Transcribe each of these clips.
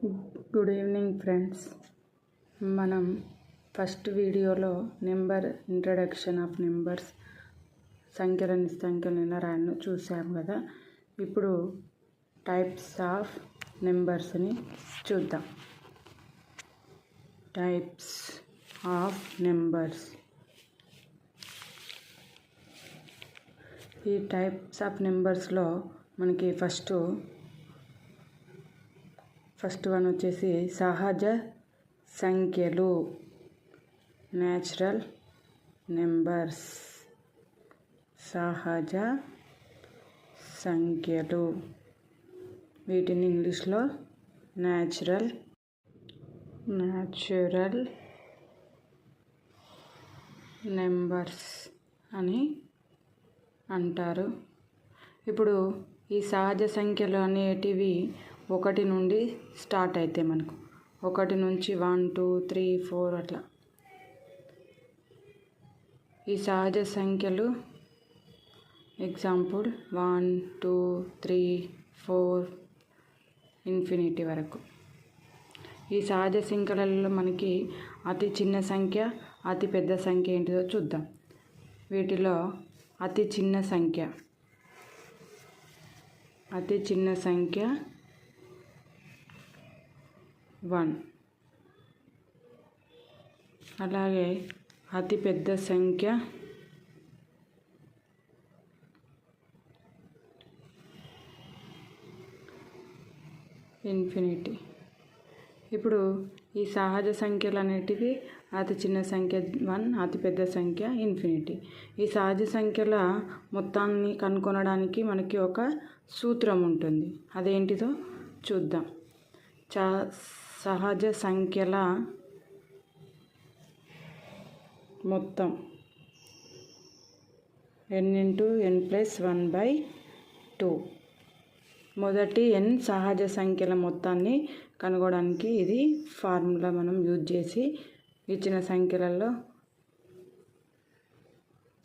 Good evening friends. మనం first వీడియోలో introduction of numbers సంఖ్యలను ఎలా రాయను చూసాం కదా. ఇప్పుడు టైప్స్ ఆఫ్ నెంబర్స్ని చూద్దాం. Types of numbers. ఈ టైప్స్ ఆఫ్ నెంబర్స్లో మనకి ఫస్ట్ వన్ వచ్చేసి సహజ సంఖ్యలు, న్యాచురల్ నెంబర్స్. సహజ సంఖ్యలు, వీటిని ఇంగ్లీష్లో న్యాచురల్ నెంబర్స్ అని అంటారు. ఇప్పుడు ఈ సహజ సంఖ్యలు అనేటివి 1 నుండి స్టార్ట్ అవుతాయి. మనకు 1 నుంచి 1, 2, 3, 4 అట్లా. ఈ సహజ సంఖ్యలు ఎగ్జాంపుల్ 1, 2, 3, 4 ఇన్ఫినిటీ వరకు. ఈ సహజ సంఖ్యలలో మనకి అతి చిన్న సంఖ్య, అతి పెద్ద సంఖ్య ఏంటిదో చూద్దాం. వీటిలో అతి చిన్న సంఖ్య 1, అలాగే అతి పెద్ద సంఖ్య ఇన్ఫినిటీ. ఇప్పుడు ఈ సహజ సంఖ్యలు అనేటివి అతి చిన్న సంఖ్య 1, అతి పెద్ద సంఖ్య ఇన్ఫినిటీ. ఈ సహజ సంఖ్యల మొత్తాన్ని కనుగొనడానికి మనకి ఒక సూత్రం ఉంటుంది. అదేంటిదో చూద్దాం. సహజ సంఖ్యల మొత్తం n×n+1/2. మొదటి n సహజ సంఖ్యల మొత్తాన్ని కనుగొనడానికి ఇది ఫార్ములా మనం యూజ్ చేసి ఇచ్చిన సంఖ్యలలో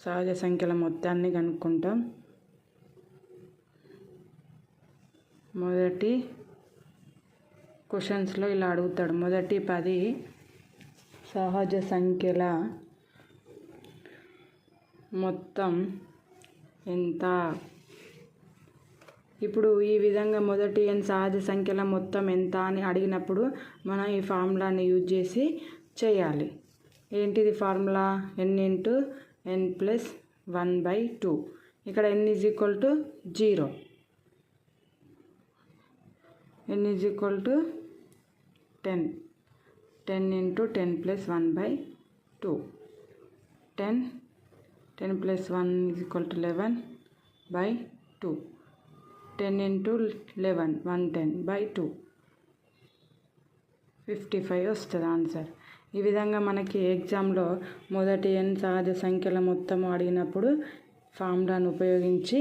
సహజ సంఖ్యల మొత్తాన్ని కనుక్కుంటాం. మొదటి క్వశ్చన్స్లో ఇలా అడుగుతాడు, మొదటి 10 సహజ సంఖ్యల మొత్తం ఎంత? ఇప్పుడు ఈ విధంగా మొదటి n సహజ సంఖ్యల మొత్తం ఎంత అని అడిగినప్పుడు మనం ఈ ఫార్ములాని యూజ్ చేసి చేయాలి. ఏంటిది ఫార్ములా? n×n+1/2. ఇక్కడ n = 0. n = 10. 10×10+1/2. 10 + 1 = 11/2. 10×11 110/2. 55 వస్తుంది ఆన్సర్. ఈ విధంగా మనకి ఎగ్జామ్లో మొదటి n సహజ సంఖ్యల మొత్తం అడిగినప్పుడు ఫార్ములాను ఉపయోగించి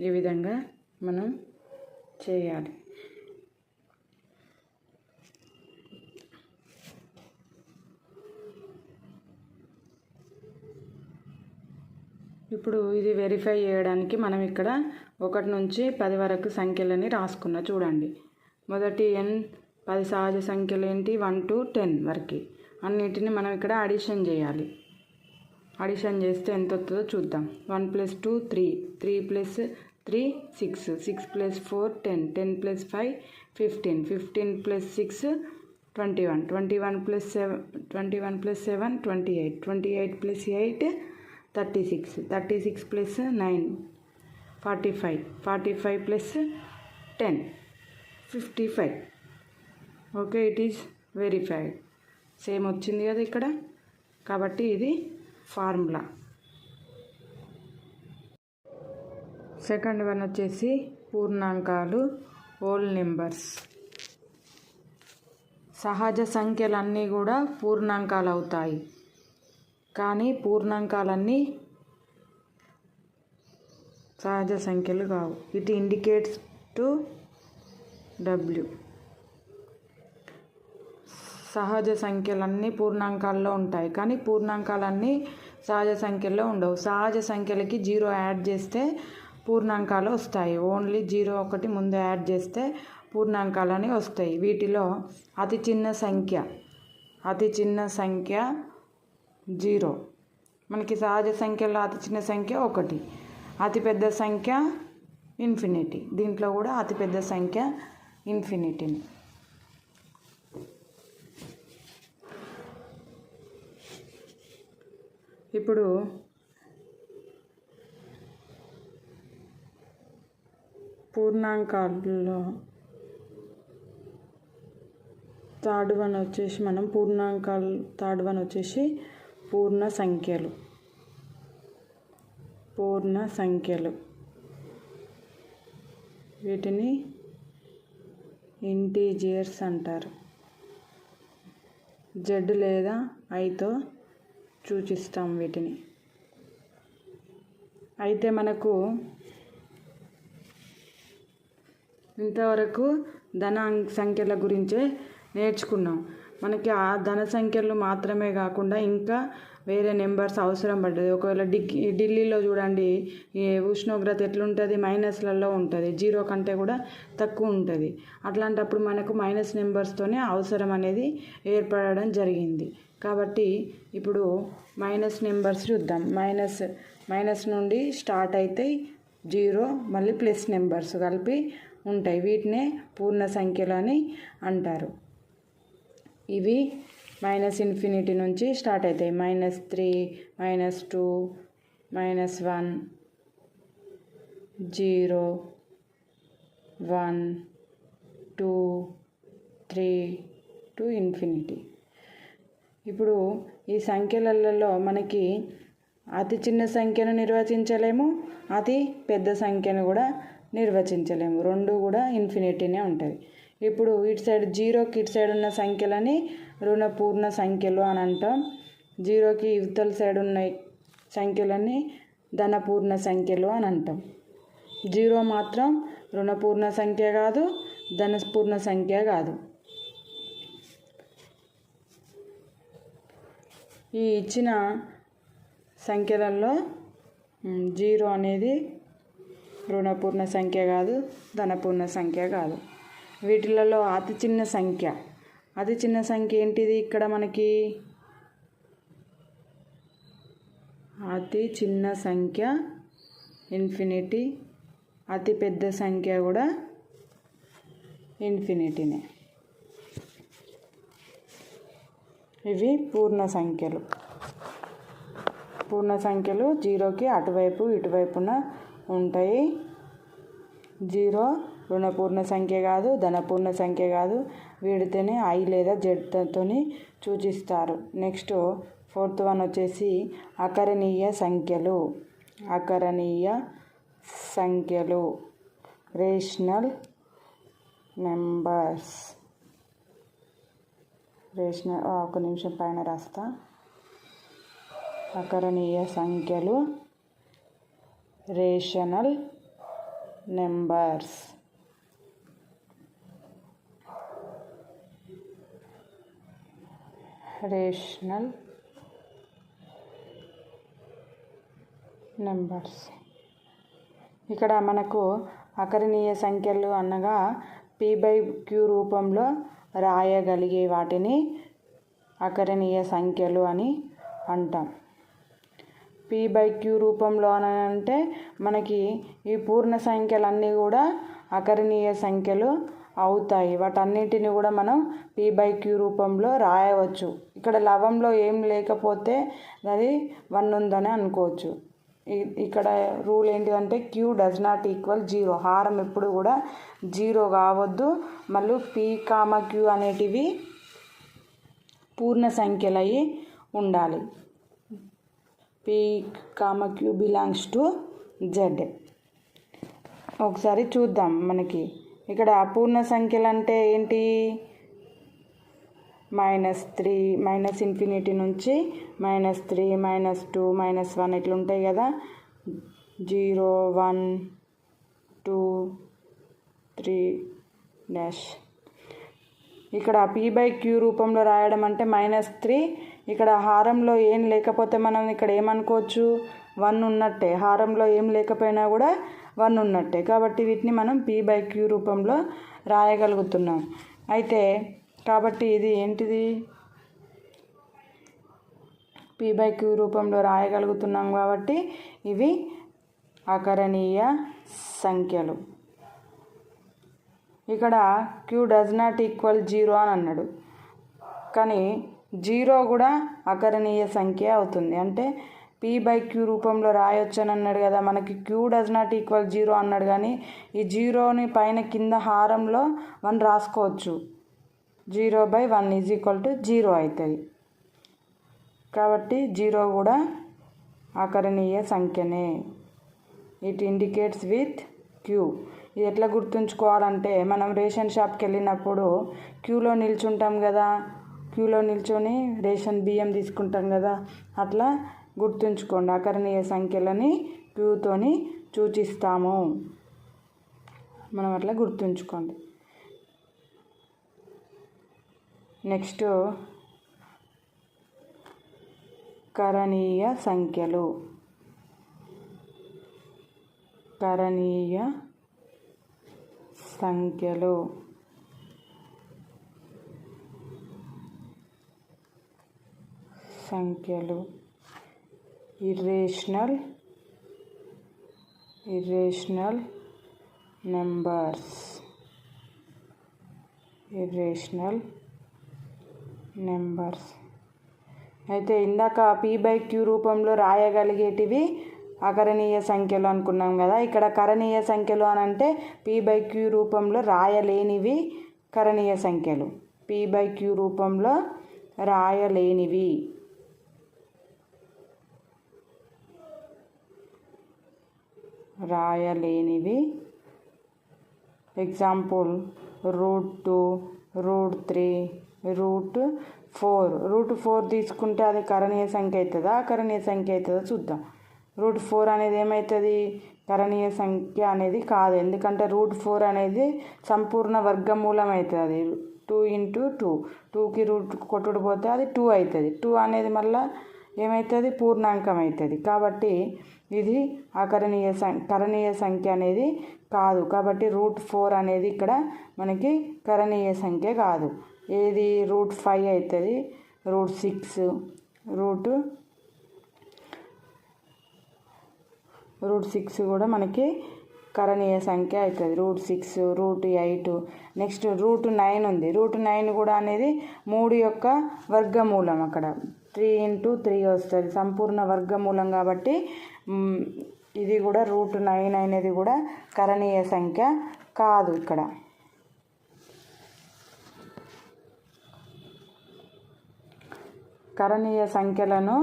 ఈ విధంగా మనం చేయాలి. ఇప్పుడు ఇది వెరిఫై చేయడానికి మనం ఇక్కడ 1 నుంచి 10 వరకు సంఖ్యలని రాసుకున్నా. చూడండి, మొదటి n 10 సహజ సంఖ్యలు ఏంటి? 1 to 10 వరకు. అన్నిటిని మనం ఇక్కడ అడిషన్ చేయాలి. అడిషన్ చేస్తే ఎంత వస్తుందో చూద్దాం. 1 + 2 3, 3 + 3 6, 6 + 4 10, 10 + 5 15, 15 + 6 21, 21 + 7 28, 28 + 8 36, 36 + 9 45, 45 + 10 55. Okay, it is verified. Same వచ్చింది కదా ఇక్కడ. కాబట్టి ఇది ఫార్ములా. సెకండ్ వన్ వచ్చేసి పూర్ణాంకాలు, హోల్ నెంబర్స్. సహజ సంఖ్యలన్నీ కూడా పూర్ణాంకాలు అవుతాయి, కానీ పూర్ణాంకాలన్నీ సహజ సంఖ్యలు కావు. It indicates to W. సహజ సంఖ్యలన్నీ పూర్ణాంకాల్లో ఉంటాయి, కానీ పూర్ణాంకాలన్నీ సహజ సంఖ్యల్లో ఉండవు. సహజ సంఖ్యలకి 0 యాడ్ చేస్తే పూర్ణాంకాలు వస్తాయి. ఓన్లీ 0 ఒకటి ముందు యాడ్ చేస్తే పూర్ణాంకాలని వస్తాయి. వీటిలో అతి చిన్న సంఖ్య 0. మనకి సహజ సంఖ్యలో అతి చిన్న సంఖ్య 1. అతిపెద్ద సంఖ్య ఇన్ఫినిటీ. దీంట్లో కూడా అతిపెద్ద సంఖ్య ఇన్ఫినిటీని. ఇప్పుడు పూర్ణాంకాల్లో థర్డ్ వన్ వచ్చేసి పూర్ణ సంఖ్యలు. వీటిని ఇంటీజర్స్ అంటారు. Z లేదా Iతో సూచిస్తాం వీటిని. అయితే మనకు ఇంతవరకు ధన సంఖ్యల గురించే నేర్చుకున్నాం. మనకి ఆ ధన సంఖ్యలు మాత్రమే కాకుండా ఇంకా వేరే నెంబర్స్ అవసరం పడ్డది. ఒకవేళ ఢిల్లీలో చూడండి ఈ ఉష్ణోగ్రత ఎట్లుంటుంది, మైనస్లలో ఉంటుంది, 0 కంటే కూడా తక్కువ ఉంటుంది. అట్లాంటప్పుడు మనకు మైనస్ నెంబర్స్తోనే అవసరం అనేది ఏర్పడడం జరిగింది. కాబట్టి ఇప్పుడు మైనస్ నెంబర్స్ చూద్దాం. మైనస్ నుండి స్టార్ట్ అయితే 0 మళ్ళీ ప్లస్ నెంబర్స్ కలిపి ఉంటాయి. వీటినే పూర్ణ సంఖ్యలు అని అంటారు. ఇవి -ఇన్ఫినిటీ నుంచి స్టార్ట్ అవుతాయి. -3, -2, -1, 0, 1, 2, 3 టు ఇన్ఫినిటీ. ఇప్పుడు ఈ సంఖ్యలలో మనకి అతి చిన్న సంఖ్యను నిర్వచించలేము, అతి పెద్ద సంఖ్యను కూడా నిర్వచించలేము. రెండు కూడా ఇన్ఫినిటీనే ఉంటుంది. ఇప్పుడు ఇటు సైడ్ 0కి ఇటు సైడ్ ఉన్న సంఖ్యలని రుణపూర్ణ సంఖ్యలు అని అంటాం. 0కి ఇవతల సైడ్ ఉన్న సంఖ్యలని ధనపూర్ణ సంఖ్యలు అని అంటాం. 0 మాత్రం రుణపూర్ణ సంఖ్య కాదు, ధనపూర్ణ సంఖ్య కాదు. ఈ ఇచ్చిన సంఖ్యలలో 0 అనేది రుణపూర్ణ సంఖ్య కాదు, ధనపూర్ణ సంఖ్య కాదు. వీటిలలో అతి చిన్న సంఖ్య ఏంటిది? ఇక్కడ మనకి అతి చిన్న సంఖ్య ఇన్ఫినిటీ, అతి పెద్ద సంఖ్య కూడా ఇన్ఫినిటీనే. ఇవి పూర్ణ సంఖ్యలు. 0కి అటువైపు ఇటువైపున ఉంటాయి. 0 రుణపూర్ణ సంఖ్య కాదు, ధనపూర్ణ సంఖ్య కాదు. వీడితోనే I లేదా Z తోని సూచిస్తారు. నెక్స్ట్ 4th వన్ వచ్చేసి అకరణీయ సంఖ్యలు, రేషనల్ నెంబర్స్. ఒక నిమిషం పైన రాస్తా. అకరణీయ సంఖ్యలు, రేషనల్ నెంబర్స్. ఇక్కడ మనకు అకరణీయ సంఖ్యలు అనగా P/Q రూపంలో రాయగలిగే వాటిని అకరణీయ సంఖ్యలు అని అంటాం. P/Q రూపంలో అని అంటే మనకి ఈ పూర్ణ సంఖ్యలన్నీ కూడా అకరణీయ సంఖ్యలు అవుతాయి. వాటన్నిటిని కూడా మనం P/Q రూపంలో రాయవచ్చు. ఇక్కడ లవంలో ఏం లేకపోతే అది 1 ఉందని అనుకోవచ్చు. ఇక్కడ రూల్ ఏంటిదంటే Q does not equal 0. హారం ఎప్పుడు కూడా 0 కావద్దు. మళ్ళీ P/Q అనేటివి పూర్ణ సంఖ్యలు అయి ఉండాలి. P/Q belongs to Z. ఒకసారి చూద్దాం. మనకి ఇక్కడ పూర్ణ సంఖ్యలు అంటే ఏంటి? -3, ఇన్ఫినిటీ నుంచి -3, -2, -1 ఇట్లుంటాయి కదా. 0, 1, 2, 3 డాష్. ఇక్కడ P/Q రూపంలో రాయడం అంటే -3. ఇక్కడ హారంలో ఏం లేకపోతే మనం ఇక్కడ ఏమనుకోవచ్చు? 1 ఉన్నట్టే. హారంలో ఏం లేకపోయినా కూడా 1 ఉన్నట్టే. కాబట్టి వీటిని మనం p/q రూపంలో రాయగలుగుతున్నాం. అయితే కాబట్టి ఇది ఏంటిది, p/q రూపంలో రాయగలుగుతున్నాం కాబట్టి ఇవి అకరణీయ సంఖ్యలు. ఇక్కడ q డస్ నాట్ ఈక్వల్ 0 అని అన్నాడు, కానీ 0 కూడా అకరణీయ సంఖ్య అవుతుంది. అంటే p/q రూపంలో రాయొచ్చు అని అన్నాడు కదా, మనకి q డస్ నాట్ ఈక్వల్ 0 అన్నాడు, కానీ ఈ 0ని పైన కింద హారంలో 1 రాసుకోవచ్చు. 0/1 = 0 అవుతుంది. కాబట్టి 0 కూడా అకరణీయ సంఖ్యనే. It indicates with q. ఇది ఎట్లా గుర్తుంచుకోవాలంటే, మనం రేషన్ షాప్కి వెళ్ళినప్పుడు క్యూలో నిల్చుంటాం కదా, క్యూలో నిల్చొని రేషన్ బియ్యం తీసుకుంటాం కదా, అట్లా గుర్తుంచుకోండి. అకరణీయ సంఖ్యలని క్యూతోని సూచిస్తాము, మనం అట్లా గుర్తుంచుకోండి. నెక్స్ట్ కరణీయ సంఖ్యలు. కరణీయ సంఖ్యలు ఇర్రేషనల్ నెంబర్స్. అయితే ఇందాక p/q రూపంలో రాయగలిగేటివి అకరణీయ సంఖ్యలు అనుకున్నాం కదా, ఇక్కడ కరణీయ సంఖ్యలు అని అంటే p/q రూపంలో రాయలేనివి కరణీయ సంఖ్యలు. p/q రూపంలో రాయలేనివి ఎగ్జాంపుల్ √2, √3, √4. √4 తీసుకుంటే అది కరణీయ సంఖ్య అవుతుందా అకరణీయ సంఖ్య అవుతుందా చూద్దాం. √4 అనేది ఏమవుతుంది, కరణీయ సంఖ్య అనేది కాదు. ఎందుకంటే √4 అనేది సంపూర్ణ వర్గమూలం అవుతుంది. అది 2 × 2, 2కి రూట్ కొట్టుడు పోతే అది 2 అవుతుంది. 2 అనేది మళ్ళీ ఏమవుతుంది, పూర్ణాంకం అవుతుంది. కాబట్టి ఇది కరణీయ సంఖ్య అనేది కాదు. కాబట్టి √4 అనేది ఇక్కడ మనకి కరణీయ సంఖ్య కాదు. ఏది √5 అవుతుంది, √6, √6 కూడా మనకి కరణీయ సంఖ్య అవుతుంది. √6, √8. నెక్స్ట్ √9 ఉంది. √9 కూడా అనేది 3 యొక్క వర్గమూలం. అక్కడ 3 × 3 వస్తుంది, సంపూర్ణ వర్గమూలం. కాబట్టి ఇది కూడా √9 అనేది కూడా కరణీయ సంఖ్య కాదు. ఇక్కడ కరణీయ సంఖ్యలను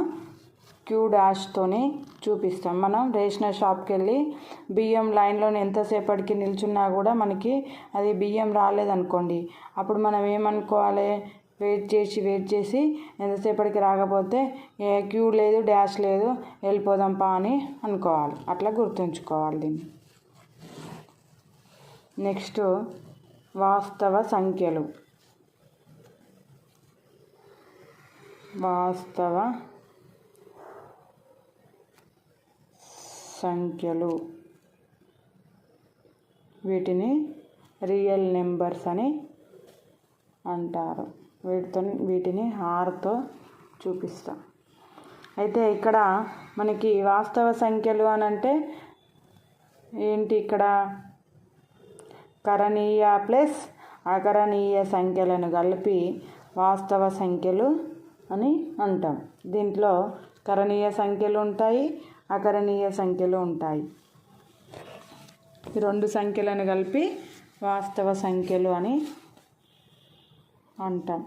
q-తోని చూపిస్తాం. మనం రేషన్ షాప్కి వెళ్ళి బియ్యం లైన్లో ఎంతసేపటికి నిల్చున్నా కూడా మనకి అది బియ్యం రాలేదనుకోండి, అప్పుడు మనం ఏమనుకోవాలి, వెయిట్ చేసి ఎంతసేపటికి రాకపోతే క్యూ లేదు, డాష్ లేదు, వెళ్ళిపోదాం పా అని అనుకోవాలి. అట్లా గుర్తుంచుకోవాలి దీన్ని. నెక్స్ట్ వాస్తవ సంఖ్యలు. వీటిని రియల్ నెంబర్స్ అని అంటారు. వీటిని హార్తో చూపిస్తాం. అయితే ఇక్కడ మనకి వాస్తవ సంఖ్యలు అని అంటే ఏంటి, ఇక్కడ కరణీయ ప్లస్ అకరణీయ సంఖ్యలను కలిపి వాస్తవ సంఖ్యలు అని అంటాం. దీంట్లో కరణీయ సంఖ్యలు ఉంటాయి, అకరణీయ సంఖ్యలు ఉంటాయి. ఈ 2 సంఖ్యలను కలిపి వాస్తవ సంఖ్యలు అని అంటాం.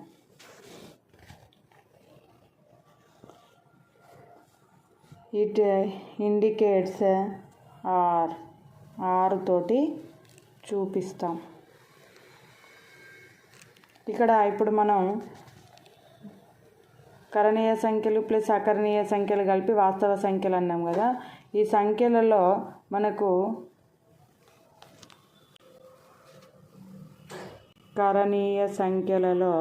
ఇట్ ఇండికేట్స్ ఆర్ తోటి చూపిస్తాం. ఇక్కడ ఇప్పుడు మనం కరణీయ సంఖ్యలు ప్లస్ అకరణీయ సంఖ్యలు కలిపి వాస్తవ సంఖ్యలు అన్నాం కదా. ఈ సంఖ్యలలో మనకు కరణీయ సంఖ్యలలో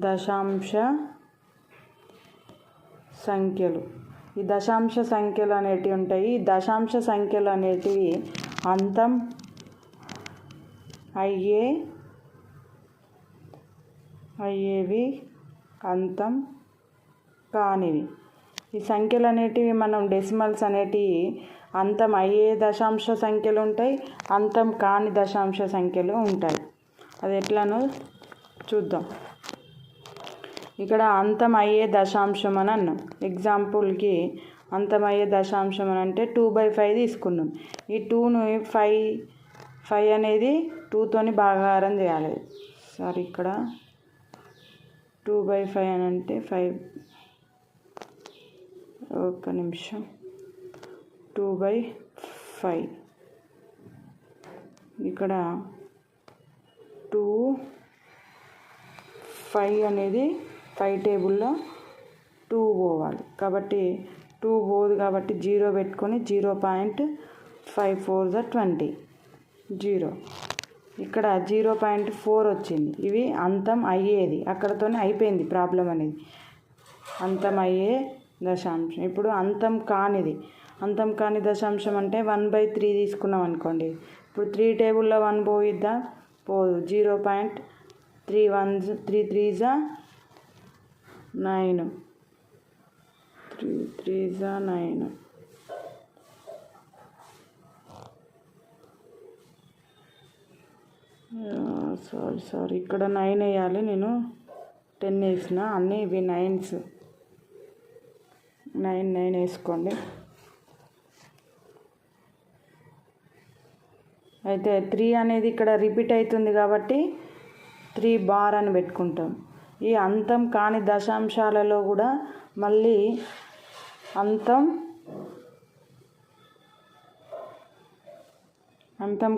దశాంశ సంఖ్యలు ఈ దశాంశ సంఖ్యలు అనేటివి ఉంటాయి. ఈ దశాంశ సంఖ్యలు అనేటివి అంతం అయ్యేవి, అంతం కానివి. ఈ సంఖ్యలు అనేటివి మనం డెసిమల్స్ అనేటివి అంతం అయ్యే దశాంశ సంఖ్యలు ఉంటాయి, అంతం కాని దశాంశ సంఖ్యలు ఉంటాయి. అది ఎట్లానో చూద్దాం. ఇక్కడ అంతం అయ్యే దశాంశం అని అన్నాం. ఎగ్జాంపుల్కి అంతమయ్యే దశాంశం అని అంటే 2/5 తీసుకున్నాం. ఈ 2ను 5 అనేది 2తోని భాగాహారం చేయాలి. సారీ, ఇక్కడ 2/5 అని అంటే 5, ఒక్క నిమిషం, 2/5 ఇక్కడ 2, 5 అనేది 5 టేబుల్లో 2 పోవాలి కాబట్టి 2 పోదు కాబట్టి 0 పెట్టుకొని 0.54 20 0. ఇక్కడ 0.4 వచ్చింది. ఇవి అంతం అయ్యేది, అక్కడతోనే అయిపోయింది ప్రాబ్లం అనేది. అంతం అయ్యే దశాంశం. ఇప్పుడు అంతం కాని దశాంశం అంటే 1/3 తీసుకున్నాం అనుకోండి. ఇప్పుడు 3 టేబుల్లో 1 పోయిద్దా? పోదు. 0.3 3 9 3 9. సారీ ఇక్కడ 9 వేయాలి, నేను 10 వేసిన. అన్నీ ఇవి 9s. 9 వేసుకోండి. అయితే 3 అనేది ఇక్కడ రిపీట్ అవుతుంది కాబట్టి 3 బార్ అని పెట్టుకుంటాం. ఈ అంతం కాని దశాంశాలలో కూడా మళ్ళీ అంతం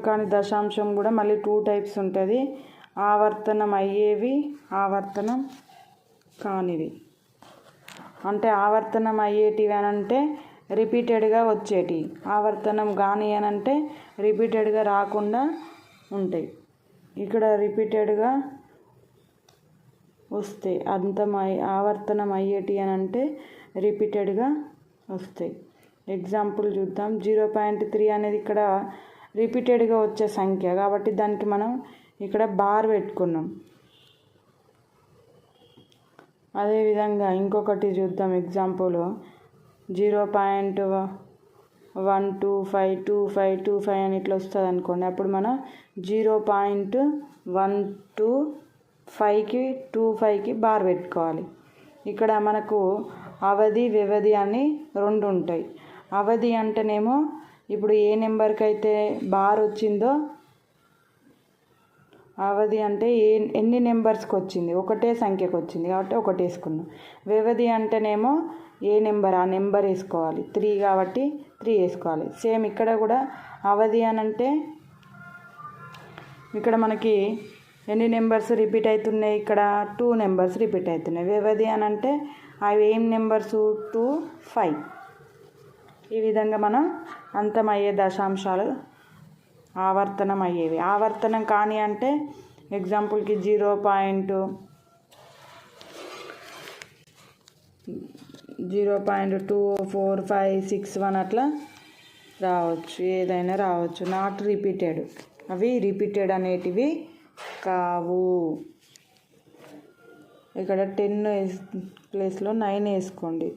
కాని దశాంశం కూడా మళ్ళీ 2 టైప్స్ ఉంటుంది. ఆవర్తనం అయ్యేవి, ఆవర్తనం కానివి. అంటే ఆవర్తనం అయ్యేటివి అని అంటే రిపీటెడ్గా వచ్చేటివి, ఆవర్తనం కాని అని అంటే రిపీటెడ్గా రాకుండా ఉంటాయి. ఇక్కడ రిపీటెడ్గా వస్తాయి. ఆవర్తనం అయ్యేటివి అని అంటే రిపీటెడ్గా వస్తాయి. ఎగ్జాంపుల్ చూద్దాం. 0.3 అనేది ఇక్కడ రిపీటెడ్గా వచ్చే సంఖ్య కాబట్టి దానికి మనం ఇక్కడ బార్ పెట్టుకున్నాం. అదేవిధంగా ఇంకొకటి చూద్దాం. ఎగ్జాంపుల్ 0.1252525 అని ఇట్లా వస్తుంది అనుకోండి. అప్పుడు మనం 0.125కి 25కి బార్ పెట్టుకోవాలి. ఇక్కడ మనకు అవధి, వ్యవధి అని 2 ఉంటాయి. అవధి అంటేనేమో ఇప్పుడు ఏ నెంబర్కి అయితే బార్ వచ్చిందో, అవధి అంటే ఎన్ని నెంబర్స్కి వచ్చింది, ఒకటే సంఖ్యకు వచ్చింది కాబట్టి 1 వేసుకున్నాం. వ్యవధి అంటేనేమో ఏ నెంబర్ ఆ నెంబర్ వేసుకోవాలి. 3 కాబట్టి 3 వేసుకోవాలి. సేమ్ ఇక్కడ కూడా అవధి అని అంటే ఇక్కడ మనకి ఎన్ని నెంబర్స్ రిపీట్ అవుతున్నాయి, ఇక్కడ 2 నెంబర్స్ రిపీట్ అవుతున్నాయి. వ్యవధి అని అంటే అవి ఏం నెంబర్స్, 2, 5. ఈ విధంగా మనం అంతమయ్యే దశాంశాలు ఆవర్తనం అయ్యేవి. ఆవర్తనం కాని అంటే ఎగ్జాంపుల్కి 0.24561 అట్లా రావచ్చు, ఏదైనా రావచ్చు. నాట్ రిపీటెడ్, అవి రిపీటెడ్ అనేటివి కావు. ఇక్కడ 10 ప్లేస్లో 9 వేసుకోండి.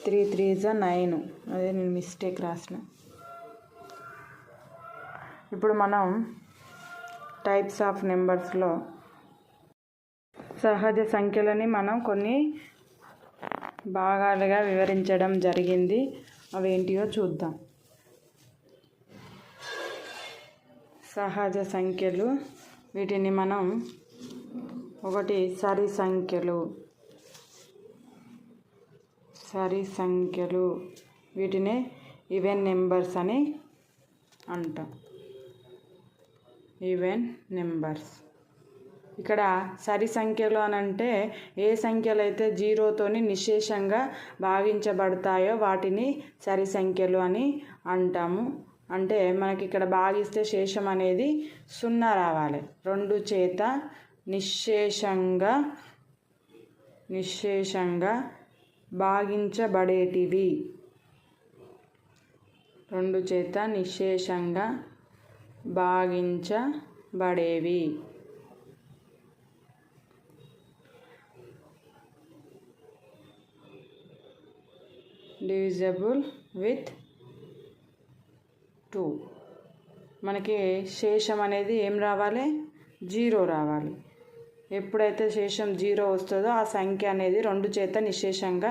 3 3 9. అదే నేను మిస్టేక్ రాసిన. ఇప్పుడు మనం టైప్స్ ఆఫ్ నెంబర్స్లో సహజ సంఖ్యలని మనం కొన్ని భాగాలుగా వివరించడం జరిగింది. అవేంటియో చూద్దాం. సహజ సంఖ్యలు, వీటిని మనం ఒకటి సరి సంఖ్యలు, వీటిని ఈవెన్ నెంబర్స్ అని అంటాం. Even numbers. ఇక్కడ సరి సంఖ్యలు అని అంటే ఏ సంఖ్యలు అయితే 0తోని నిశ్శేషంగా భాగించబడతాయో వాటిని సరి సంఖ్యలు అని అంటాము. అంటే మనకి ఇక్కడ భాగిస్తే శేషం అనేది 0 రావాలి. 2 చేత నిశ్శేషంగా భాగించబడేటివి, రెండు చేత నిశ్శేషంగా భాగించబడేవి. Divisible with 2. మనకి శేషం అనేది ఏం రావాలి? 0 రావాలి. ఎప్పుడైతే శేషం 0 వస్తుందో ఆ సంఖ్య అనేది రెండు చేత నిశ్శేషంగా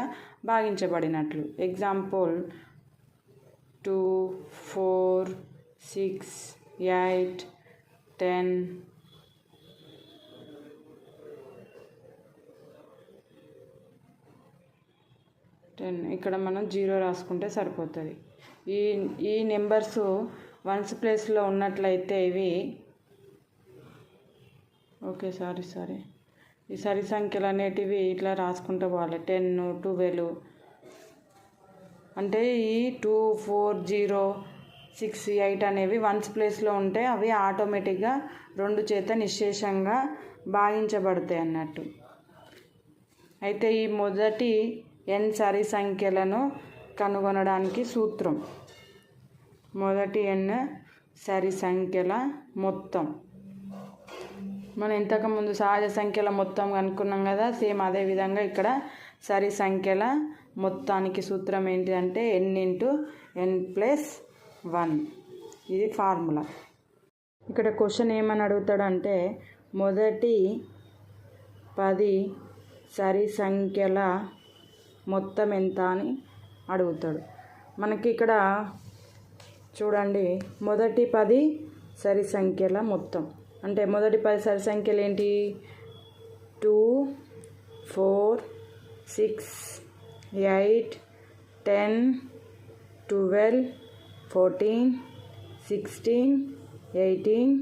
భాగించబడినట్లు. ఎగ్జాంపుల్ 2, 4, 6, 8, 10. ఇక్కడ మనం 0 రాసుకుంటే సరిపోతుంది. ఈ నెంబర్స్ వన్స్ ప్లేస్లో ఉన్నట్లయితే ఇవి సారీ ఈ సరి సంఖ్యలు అనేటివి ఇట్లా రాసుకుంటూ పోవాలి. 10, 12 అంటే ఈ 2, 4, 0, 6, 8 అనేవి వన్స్ ప్లేస్లో ఉంటే అవి ఆటోమేటిక్గా రెండు చేత నిశ్శేషంగా భాగించబడతాయి అన్నట్టు. అయితే ఈ మొదటి n సరి సంఖ్యలను కనుగొనడానికి సూత్రం. మొదటి n సరి సంఖ్యల మొత్తం. మనం ఇంతకుముందు సహజ సంఖ్యల మొత్తం కనుక్కున్నాం కదా, సేమ్ అదే విధంగా ఇక్కడ సరి సంఖ్యల మొత్తానికి సూత్రం ఏంటిదంటే n × n + 1. ఇది ఫార్ములా. ఇక్కడ క్వశ్చన్ ఏమని అడుగుతాడంటే మొదటి 10 సరి సంఖ్యల మొత్తం ఎంత అని అడుగుతాడు. మనకి ఇక్కడ చూడండి, మొదటి 10 సరి సంఖ్యల మొత్తం అంటే మొదటి 10 సరి సంఖ్యలు ఏంటి? 2, 4, 6, 8, 10, 12, 14, 16, 18,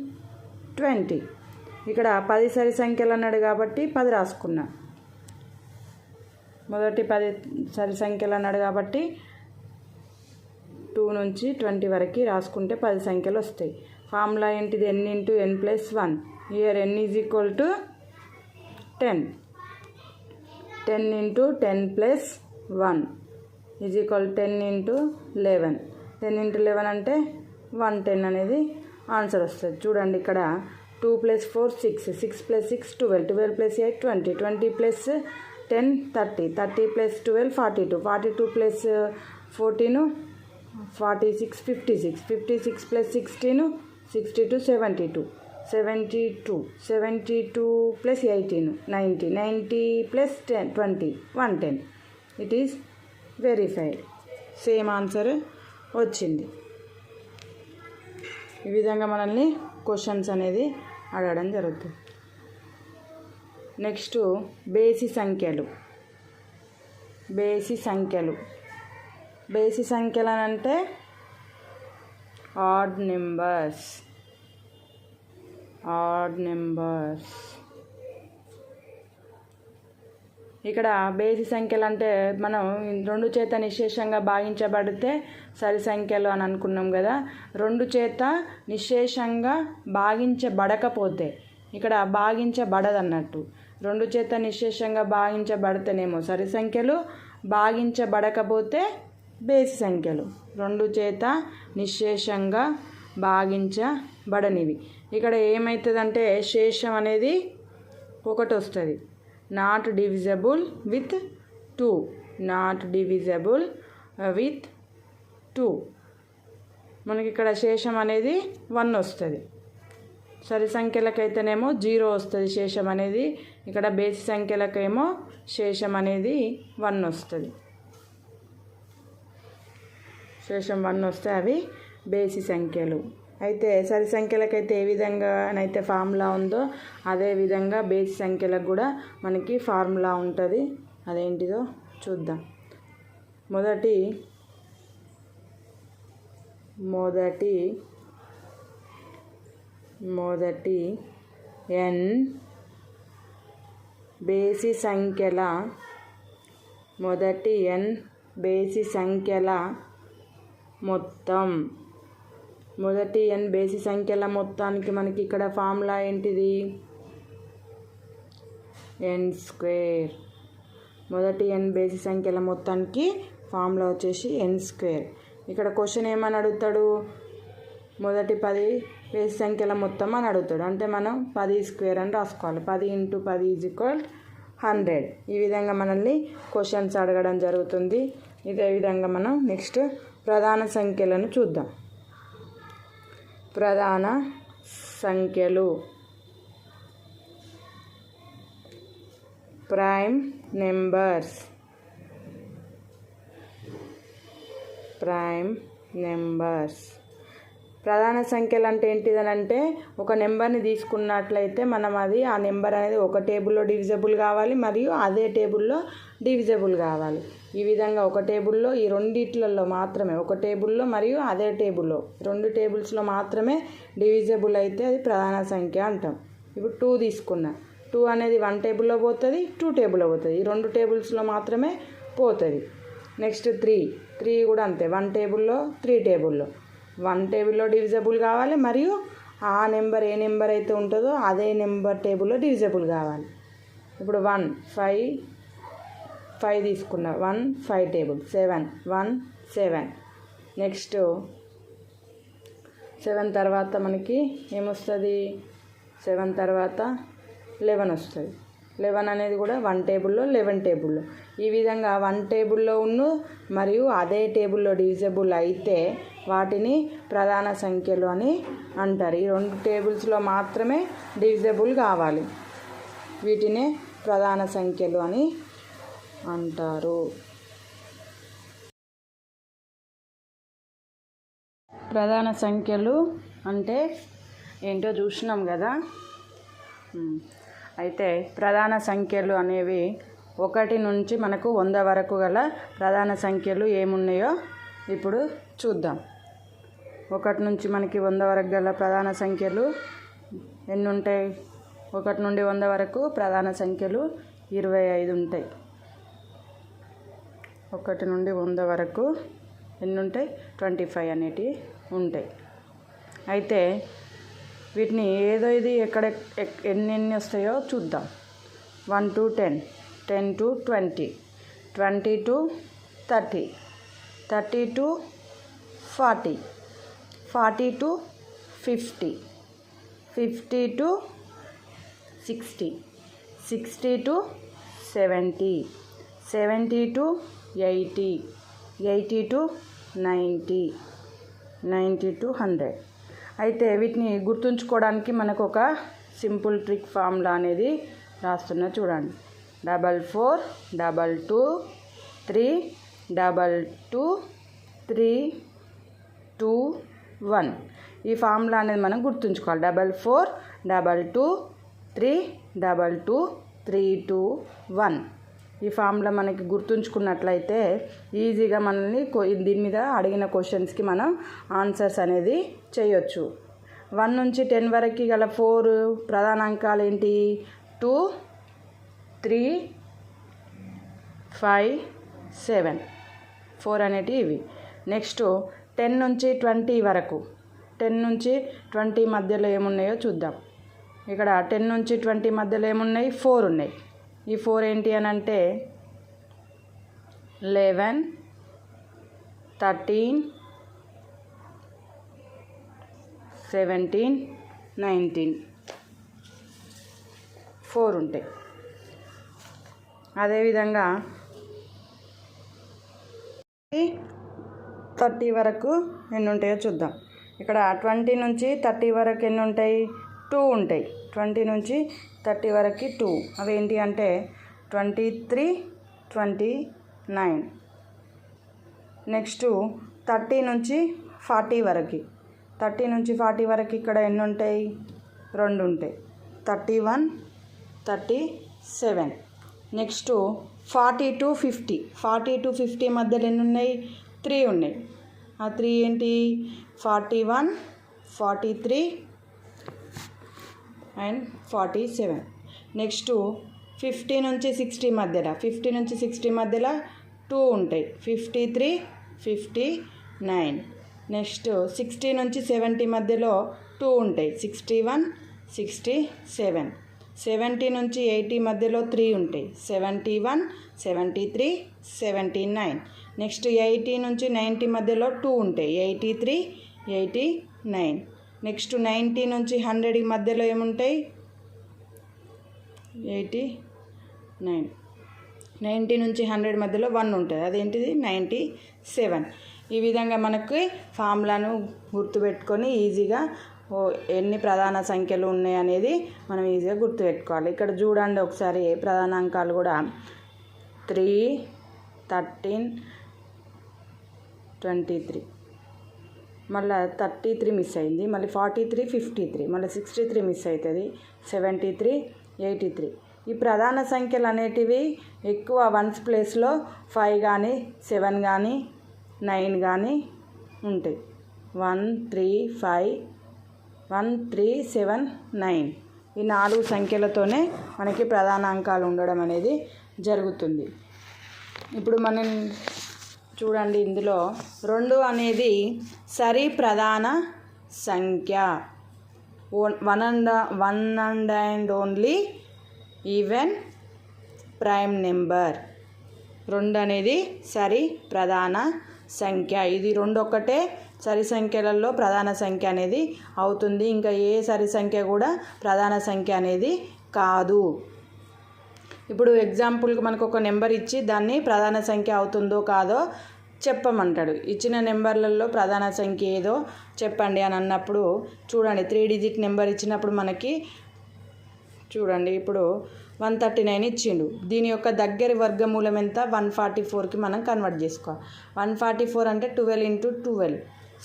20. ఇక్కడ 10 సరి సంఖ్యలు అన్నాడు కాబట్టి 10 రాసుకున్నా. మొదటి 10 సరి సంఖ్యలు అన్నాడు కాబట్టి 2 నుంచి 20 వరకు రాసుకుంటే 10 సంఖ్యలు వస్తాయి. ఫార్ములా ఏంటిది? n × n + 1. Here n = 10. 10 × 10 + 1 = 10 × 11. 10 × 11 అంటే 110 అనేది ఆన్సర్ వస్తుంది. చూడండి, ఇక్కడ 2 + 4 6, 6 + 6 12, 12 + 8 20, 20 + 10 30, 30 + 12 42, 42 + 14 46, 56, 56 + 16 62, 72, 72, 72 + 18 90, 90 + 10 20 110. It is verified. Same answer వచ్చింది. ఈ విధంగా మనల్ని క్వశ్చన్స్ అనేది అడగడం జరుగుతుంది. నెక్స్ట్ బేసి సంఖ్యలు. బేసి సంఖ్యలు అంటే ఆడ్ నెంబర్స్. ఇక్కడ బేసి సంఖ్యలు అంటే మనం రెండు చేత నిశ్శేషంగా భాగించబడితే సరి సంఖ్యలు అని అనుకున్నాం కదా. రెండు చేత నిశ్శేషంగా భాగించబడకపోతే ఇక్కడ భాగించబడదన్నట్టు. రెండు చేత నిశ్శేషంగా భాగించబడితేనేమో సరి సంఖ్యలు, భాగించబడకపోతే బేసి సంఖ్యలు. రెండు చేత నిశ్శేషంగా భాగించబడనివి. ఇక్కడ ఏమవుతుందంటే శేషం అనేది 1 వస్తుంది. Not divisible with 2. Not divisible with 2. మనకి ఇక్కడ శేషం అనేది 1 వస్తుంది. సరి సంఖ్యలకైతేనేమో 0 వస్తుంది శేషం అనేది. ఇక్కడ బేసి సంఖ్యలకేమో శేషం అనేది 1 వస్తుంది. శేషం 1 వస్తే అవి బేసి సంఖ్యలు. అయితే సరి సంఖ్యలకైతే ఏ విధంగానైతే ఫార్ములా ఉందో అదే విధంగా బేసి సంఖ్యలకు కూడా మనకి ఫార్ములా ఉంటుంది. అదేంటిదో చూద్దాం. మొదటి n బేసి సంఖ్యల మొత్తం. మొదటి n బేసి సంఖ్యల మొత్తానికి మనకి ఇక్కడ ఫార్ములా ఏంటిది? n². మొదటి n బేసి సంఖ్యల మొత్తానికి ఫార్ములా వచ్చేసి n². ఇక్కడ క్వశ్చన్ ఏమని అడుగుతాడు, మొదటి 10 బేసి సంఖ్యల మొత్తం అని అడుగుతాడు. అంటే మనం 10² అని రాసుకోవాలి. 10 × 10 = 100. ఈ విధంగా మనల్ని క్వశ్చన్స్ అడగడం జరుగుతుంది. ఇదే విధంగా మనం నెక్స్ట్ ప్రధాన సంఖ్యలను చూద్దాం. ప్రధాన సంఖ్యలు, ప్రైమ్ నెంబర్స్. ప్రధాన సంఖ్యలు అంటే ఏంటిదనంటే ఒక నెంబర్ని తీసుకున్నట్లయితే మనం ఆ నెంబర్ అనేది ఒక టేబుల్లో డివిజబుల్ కావాలి మరియు అదే టేబుల్లో డివిజబుల్ కావాలి. ఈ విధంగా ఒక టేబుల్లో ఈ రెండిట్లలో మాత్రమే, ఒక టేబుల్లో మరియు అదే టేబుల్లో 2 టేబుల్స్లో మాత్రమే డివిజబుల్ అయితే అది ప్రధాన సంఖ్య అంటాం. ఇప్పుడు 2 తీసుకున్నా, 2 అనేది 1 టేబుల్లో పోతుంది, 2 టేబుల్లో పోతుంది. ఈ 2 టేబుల్స్లో మాత్రమే పోతుంది. నెక్స్ట్ 3 కూడా అంతే, 1 టేబుల్లో 3 టేబుల్లో 1 టేబుల్లో డివిజబుల్ కావాలి మరియు ఆ నెంబర్ ఏ నెంబర్ అయితే ఉంటుందో అదే నెంబర్ టేబుల్లో డివిజబుల్ కావాలి. ఇప్పుడు 1 5 తీసుకున్నా, 1 5 టేబుల్. 7 1 7. నెక్స్ట్ 7 తర్వాత మనకి ఏమొస్తుంది, 7 తర్వాత 11 వస్తుంది. 11 అనేది కూడా 1 టేబుల్లో 11 టేబుల్లో. ఈ విధంగా 1 టేబుల్లో మరియు అదే టేబుల్లో డివిజబుల్ అయితే వాటిని ప్రధాన సంఖ్యలు అని అంటారు. ఈ 2 టేబుల్స్లో మాత్రమే డివిజబుల్ కావాలి, వీటినే ప్రధాన సంఖ్యలు అని అంటారు. ప్రధాన సంఖ్యలు అంటే ఏంటో చూసినాం కదా. అయితే ప్రధాన సంఖ్యలు అనేవి 1 నుంచి మనకు 100 వరకు గల ప్రధాన సంఖ్యలు ఏమున్నాయో ఇప్పుడు చూద్దాం. 1 నుంచి మనకి 100 వరకు గల ప్రధాన సంఖ్యలు ఎన్ని ఉంటాయి? 1 నుండి 100 వరకు ప్రధాన సంఖ్యలు 25 ఉంటాయి. 1 నుండి 100 వరకు ఎన్ని ఉంటాయి? 25 అనేటివి ఉంటాయి. అయితే వీటిని ఏదో ఇది ఎన్ని వస్తాయో చూద్దాం. 1 to 10, 10 to 20, 20 to 30, 30 to 40, 40 to 50, 50 to 60, 60 to 70, 70 to 80, 80 to 90, 90 to 100. అయితే వీటిని గుర్తుంచుకోవడానికి మనకు ఒక సింపుల్ ట్రిక్ ఫార్ములా అనేది రాస్తున్నా చూడండి. 44 22 3 22 3 2 1. ఈ ఫార్ములా అనేది మనం గుర్తుంచుకోవాలి. 44 22 3 22 3 2 1. ఈ ఫార్ములా మనకి గుర్తుంచుకున్నట్లయితే ఈజీగా మనల్ని దీని మీద అడిగిన క్వశ్చన్స్కి మనం ఆన్సర్స్ అనేది చేయొచ్చు. 1 నుంచి 10 వరకు గల 4 ప్రధానాంకాలు ఏంటి? 2 3 5 7, 4 అనేటివి ఇవి. నెక్స్ట్ 10 నుంచి 20 వరకు, 10 నుంచి 20 మధ్యలో ఏమున్నాయో చూద్దాం. ఇక్కడ 10 నుంచి 20 మధ్యలో ఏమున్నాయి? 4 ఉన్నాయి. ఈ 4 ఏంటి అని అంటే 11 13 17 19 4 ఉంటాయి. అదేవిధంగా 30 వరకు ఎన్ని ఉంటాయో చూద్దాం. ఇక్కడ 20 నుంచి 30 వరకు ఎన్ని ఉంటాయి? 2 ఉంటాయి. 20 నుంచి 30 వరకు 2. అవి ఏంటి అంటే 23 29. నెక్స్ట్ 30 నుంచి 40 వరకు, 30 నుంచి 40 వరకు ఇక్కడ ఎన్ని ఉంటాయి? 2 ఉంటాయి. 31 37. నెక్స్ట్ 40 to 50, 40 to 50 మధ్యలో ఎన్ని ఉన్నాయి? 3 ఉన్నాయి. ఆ 3 ఏంటి? 41 43 అండ్ 47. నెక్స్ట్ 50 నుంచి 60 మధ్యలో, 50 నుంచి 60 మధ్యలో 2 ఉంటాయి. 53 59. నెక్స్ట్ 60 నుంచి 70 మధ్యలో 2 ఉంటాయి. 61 67. 70 నుంచి 80 మధ్యలో 3 ఉంటాయి. 71, 73, 79. నెక్స్ట్ 80 నుంచి 90 మధ్యలో 2 ఉంటాయి. 83, 89. నెక్స్ట్ 90 నుంచి 100 మధ్యలో ఏముంటాయి? 89. 90 నుంచి 100 మధ్యలో 1 ఉంటుంది. అదేంటిది? 97. ఈ విధంగా మనకి ఫార్ములాను గుర్తుపెట్టుకొని ఈజీగా ఎన్ని ప్రధాన సంఖ్యలు ఉన్నాయి అనేది మనం ఈజీగా గుర్తుపెట్టుకోవాలి. ఇక్కడ చూడండి ఒకసారి ప్రధానాంకాలు కూడా 3, 13, 23, మళ్ళీ 33 మిస్ అయింది, మళ్ళీ 43, 53, మళ్ళీ 63 మిస్ అవుతుంది, 73, 83. ఈ ప్రధాన సంఖ్యలు అనేటివి ఎక్కువ వన్స్ ప్లేస్లో 5 కానీ 7 కానీ 9 కానీ ఉంటాయి. 1, 3, 5, 1, 3, 7, 9 ఈ 4 సంఖ్యలతోనే మనకి ప్రధానాంకాలు ఉండడం అనేది జరుగుతుంది. ఇప్పుడు మనం చూడండి, ఇందులో 2 అనేది సరి ప్రధాన సంఖ్య, one and only even prime number. 2 అనేది సరి ప్రధాన సంఖ్య. ఇది 2 ఒక్కటే సరి సంఖ్యలలో ప్రధాన సంఖ్య అనేది అవుతుంది. ఇంకా ఏ సరి సంఖ్య కూడా ప్రధాన సంఖ్య అనేది కాదు. ఇప్పుడు ఎగ్జాంపుల్కి మనకు ఒక నెంబర్ ఇచ్చి దాన్ని ప్రధాన సంఖ్య అవుతుందో కాదో చెప్పమంటాడు. ఇచ్చిన నెంబర్లలో ప్రధాన సంఖ్య ఏదో చెప్పండి అని అన్నప్పుడు చూడండి, 3 డిజిట్ నెంబర్ ఇచ్చినప్పుడు మనకి చూడండి ఇప్పుడు 139 ఇచ్చిండు. దీని యొక్క దగ్గరి వర్గమూలం ఎంత? 144కి మనం కన్వర్ట్ చేసుకోవాలి. 144 అంటే 12 × 12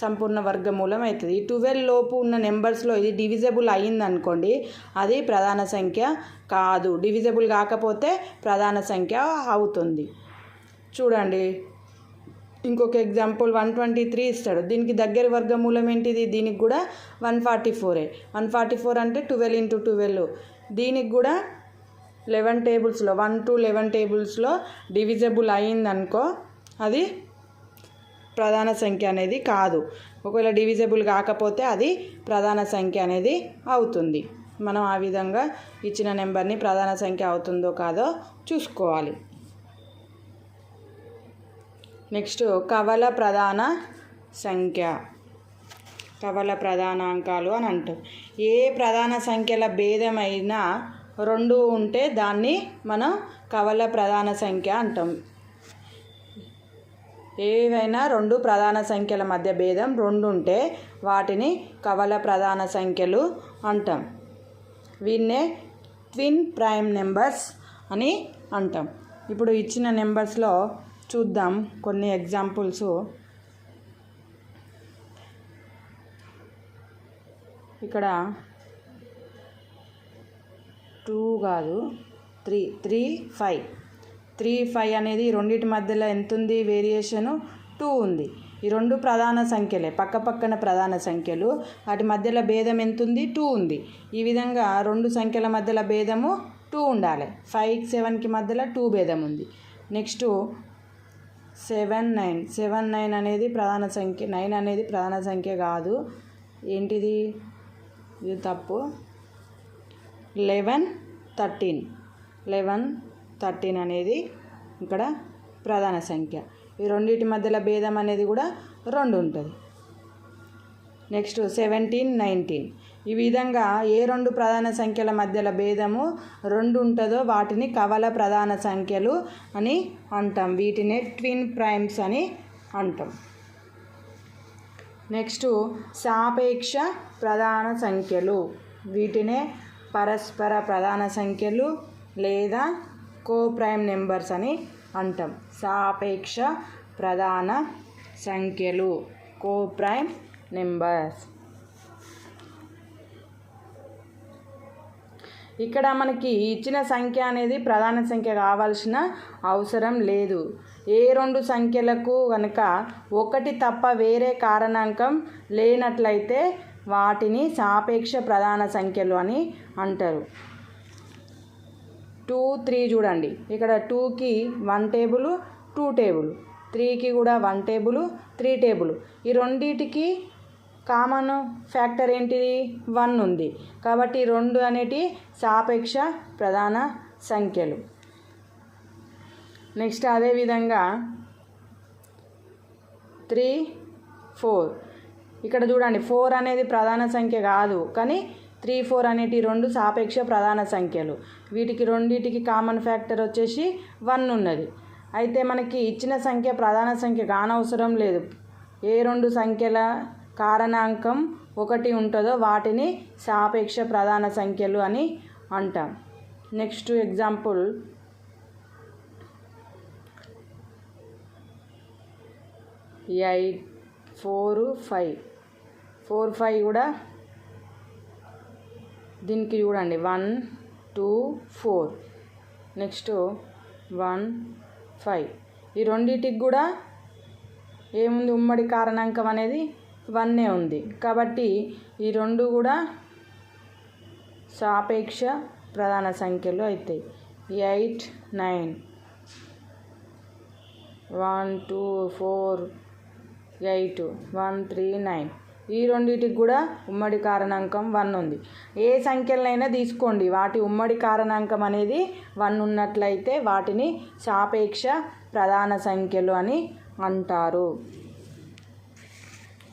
సంపూర్ణ వర్గమూలం అవుతుంది. ఈ 12 లోపు ఉన్న నెంబర్స్లో ఇది డివిజబుల్ అయ్యిందనుకోండి, అది ప్రధాన సంఖ్య కాదు. డివిజబుల్ కాకపోతే ప్రధాన సంఖ్య అవుతుంది. చూడండి ఇంకొక ఎగ్జాంపుల్ 123 ఇస్తాడు. దీనికి దగ్గర వర్గమూలం ఏంటిది? దీనికి కూడా 144. 144 అంటే 12 × 12. దీనికి కూడా 11 టేబుల్స్లో 1 to 11 టేబుల్స్లో డివిజబుల్ అయ్యిందనుకో, అది ప్రధాన సంఖ్య అనేది కాదు. ఒకవేళ డివిజబుల్ కాకపోతే అది ప్రధాన సంఖ్య అనేది అవుతుంది. మనం ఆ విధంగా ఇచ్చిన నెంబర్ని ప్రధాన సంఖ్య అవుతుందో కాదో చూసుకోవాలి. నెక్స్ట్ కవల ప్రధాన సంఖ్య, కవల ప్రధానాంకాలు అని అంటాం. ఏ ప్రధాన సంఖ్యల భేదమైనా 2 ఉంటే దాన్ని మనం కవల ప్రధాన సంఖ్య అంటాం. ఏవైనా 2 ప్రధాన సంఖ్యల మధ్య భేదం 2 ఉంటే వాటిని కవల ప్రధాన సంఖ్యలు అంటాం. వీన్నే ట్విన్ ప్రైమ్ నెంబర్స్ అని అంటాం. ఇప్పుడు ఇచ్చిన నెంబర్స్లో చూద్దాం కొన్ని ఎగ్జాంపుల్స్. ఇక్కడ 2 కాదు 3, 3, 5. 3, 5 అనేది రెండింటి మధ్యలో ఎంత ఉంది? వేరియేషను 2 ఉంది. ఈ 2 ప్రధాన సంఖ్యలే, పక్కపక్కన ప్రధాన సంఖ్యలు. వాటి మధ్యలో భేదం ఎంత ఉంది? 2 ఉంది. ఈ విధంగా 2 సంఖ్యల మధ్యలో భేదము 2 ఉండాలి. 5, 7కి మధ్యలో 2 భేదం ఉంది. నెక్స్ట్ 7, 9. 7, 9 అనేది ప్రధాన సంఖ్య. 9 అనేది ప్రధాన సంఖ్య కాదు. ఏంటిది? ఇది తప్పు. 11, 13. 11, 13 అనేది ఇక్కడ ప్రధాన సంఖ్య. ఈ రెండింటి మధ్యలో భేదం అనేది కూడా 2 ఉంటుంది. నెక్స్ట్ 17, 19. ఈ విధంగా ఏ 2 ప్రధాన సంఖ్యల మధ్యలో భేదము 2 ఉంటుందో వాటిని కవల ప్రధాన సంఖ్యలు అని అంటాం. వీటిని ట్విన్ ప్రైమ్స్ అని అంటాం. నెక్స్ట్ సాపేక్ష ప్రధాన సంఖ్యలు. వీటినే పరస్పర ప్రధాన సంఖ్యలు లేదా కోప్రైమ్ నెంబర్స్ అని అంటాం. సాపేక్ష ప్రధాన సంఖ్యలు, కోప్రైమ్ నెంబర్స్. ఇక్కడ మనకి ఇచ్చిన సంఖ్య అనేది ప్రధాన సంఖ్య కావాల్సిన అవసరం లేదు. ఏ 2 సంఖ్యలకు కనుక 1 తప్ప వేరే కారణాంకం లేనట్లయితే వాటిని సాపేక్ష ప్రధాన సంఖ్యలు అని అంటారు. 2, 3 చూడండి. ఇక్కడ 2కి 1 టేబుల్ 2 టేబుల్, 3కి కూడా 1 టేబుల్ 3 టేబుల్. ఈ రెండింటికి కామన్ ఫ్యాక్టర్ ఏంటిది 1 ఉంది కాబట్టి 2 అనేటి సాపేక్ష ప్రధాన సంఖ్యలు. నెక్స్ట్ అదేవిధంగా 3, 4 ఇక్కడ చూడండి 4 అనేది ప్రధాన సంఖ్య కాదు కానీ 3, 4 అనేటి 2 సాపేక్ష ప్రధాన సంఖ్యలు. వీటికి రెండింటికి కామన్ ఫ్యాక్టర్ వచ్చేసి 1 ఉన్నది. అయితే మనకి ఇచ్చిన సంఖ్య ప్రధాన సంఖ్య కానవసరం లేదు. ఏ 2 సంఖ్యల కారణాంకం 1 ఉంటుందో వాటిని సాపేక్ష ప్రధాన సంఖ్యలు అని అంటాం. నెక్స్ట్ ఎగ్జాంపుల్ 8, 4, 5 4, 5 కూడా దీనికి చూడండి 1, 2, 4 నెక్స్ట్ 1, 5 ఈ రెండింటికి కూడా ఏముంది ఉమ్మడి కారణాంకం అనేది 1 ఉంది కాబట్టి ఈ రెండు కూడా సాపేక్ష ప్రధాన సంఖ్యలు అవుతాయి. 8, 9 1, 2, 4, 8 1, 3, 9 ఈ రెండింటికి కూడా ఉమ్మడి కారణాంకం 1 ఉంది. ఏ సంఖ్యలైనా తీసుకోండి వాటి ఉమ్మడి కారణాంకం అనేది 1 ఉన్నట్లయితే వాటిని సాపేక్ష ప్రధాన సంఖ్యలు అని అంటారు.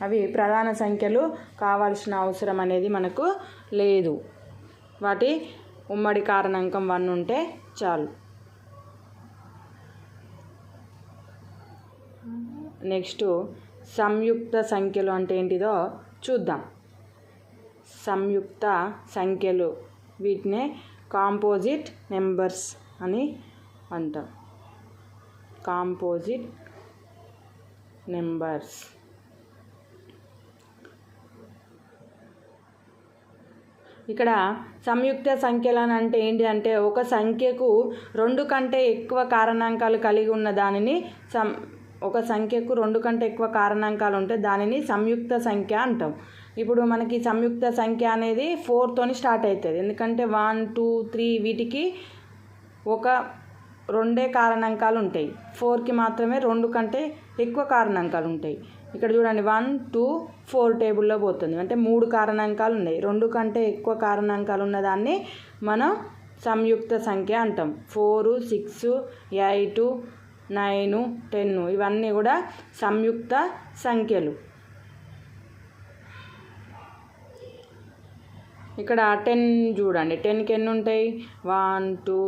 అవి ప్రధాన సంఖ్యలు కావాల్సిన అవసరం అనేది మనకు లేదు. వాటి ఉమ్మడి కారణాంకం 1 ఉంటే చాలు. నెక్స్ట్ సంయుక్త సంఖ్యలు అంటే ఏంటిదో చూద్దాం. సంయుక్త సంఖ్యలు వీటినే కాంపోజిట్ నెంబర్స్ అని అంటాం. కాంపోజిట్ నెంబర్స్ ఇక్కడ సంయుక్త సంఖ్యలు అని అంటే ఏంటి అంటే ఒక సంఖ్యకు 2 కంటే ఎక్కువ కారణాంకాలు కలిగి ఉన్న దానిని ఒక సంఖ్యకు 2 కంటే ఎక్కువ కారణాంకాలు ఉంటే దానిని సంయుక్త సంఖ్య అంటాం. ఇప్పుడు మనకి సంయుక్త సంఖ్య అనేది 4తోని స్టార్ట్ అవుతుంది. ఎందుకంటే 1, 2, 3 వీటికి ఒక 2 కారణాంకాలు ఉంటాయి. 4కి మాత్రమే 2 కంటే ఎక్కువ కారణాంకాలు ఉంటాయి. ఇక్కడ చూడండి 1, 2, 4 టేబుల్లో పోతుంది. అంటే 3 కారణాంకాలు ఉన్నాయి. 2 కంటే ఎక్కువ కారణాంకాలు ఉన్నదాన్ని మనం సంయుక్త సంఖ్య అంటాం. 4, 6, 8, 9, 10 ఇవన్నీ కూడా సంయుక్త సంఖ్యలు. ఇక్కడ 10 చూడండి 10కి ఎన్ని ఉంటాయి 1, 2,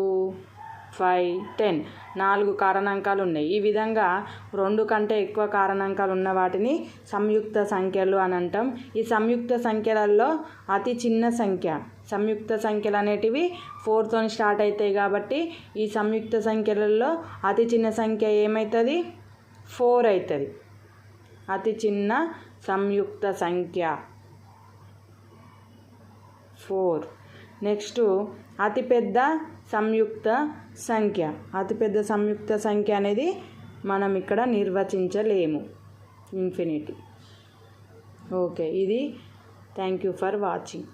5, 10 4 కారణాంకాలు ఉన్నాయి. ఈ విధంగా 2 కంటే ఎక్కువ కారణాంకాలు ఉన్న వాటిని సంయుక్త సంఖ్యలు అని అంటాం. ఈ సంయుక్త సంఖ్యలలో అతి చిన్న సంఖ్య సంయుక్త సంఖ్యలు అనేటివి 4తో స్టార్ట్ అవుతాయి కాబట్టి ఈ సంయుక్త సంఖ్యలలో అతి చిన్న సంఖ్య ఏమవుతుంది 4 అవుతుంది. అతి చిన్న సంయుక్త సంఖ్య 4. నెక్స్ట్ అతిపెద్ద సంయుక్త సంఖ్య. అతిపెద్ద సంయుక్త సంఖ్య అనేది మనం ఇక్కడ నిర్వచించలేము ఇన్ఫినిటీ. ఓకే ఇది థ్యాంక్ యూ ఫర్ వాచింగ్.